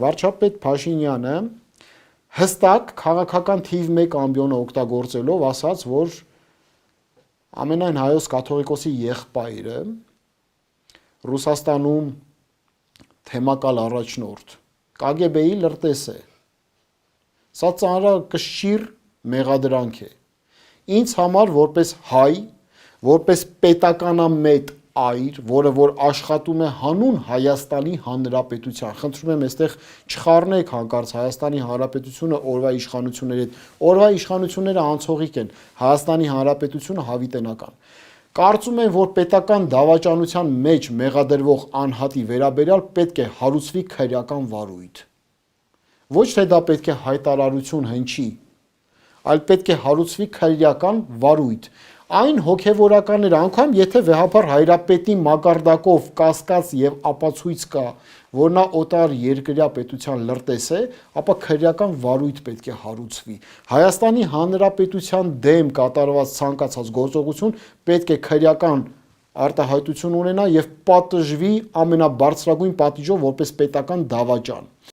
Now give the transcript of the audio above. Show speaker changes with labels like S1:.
S1: վարչապետ Փաշինյանը հստակ քաղաքական թիվ 1 ամբիոնը օգտագործելով ասաց, որ ամենայն հայոց կաթողիկոսի եղբայրը Ռուսաստանում թեմակալ առաջնորդ KGB-ի լրտես է։ Սա ծանրակշիռ մեղադրանք է։ Ինձ համար որպես հայ, որպես պետականամետ այր, որը որ աշխատում է հանուն Հայաստանի Հանրապետության, խնդրում եմ այստեղ չխառնեք հանկարծ Հայաստանի Հանրապետությունը օրվա իշխանությունների հետ, օրվա իշխանությունները անցողիկ են, Հայաստանի Հանրապետությունը հավիտենական։ Կարծում եմ, որ պետական դավաճանության մեջ մեղադրվող անհատի վերաբերյալ պետք է հարուցվի քրեական վարույթ։ Ոչ թե դա պետք է հայտարարություն հնչի, այլ պետք է հարուցվի քրեական վարույթ։ Այն հոգևորականները, անգամ եթե վեհապար հայրապետի մակարդակով կասկած եւ ապացույց կա, որ նա օտար երկրյա պետության լրտես է, ապա քրեական վարույթ պետք է հարուցվի։ Հայաստանի Հանրապետության դեմ կատարված ցանկացած գործողություն պետք է քրեական արտահայտություն ունենա եւ պատժվի ամենաբարձրագույն պատիժով որպես պետական դավաճան։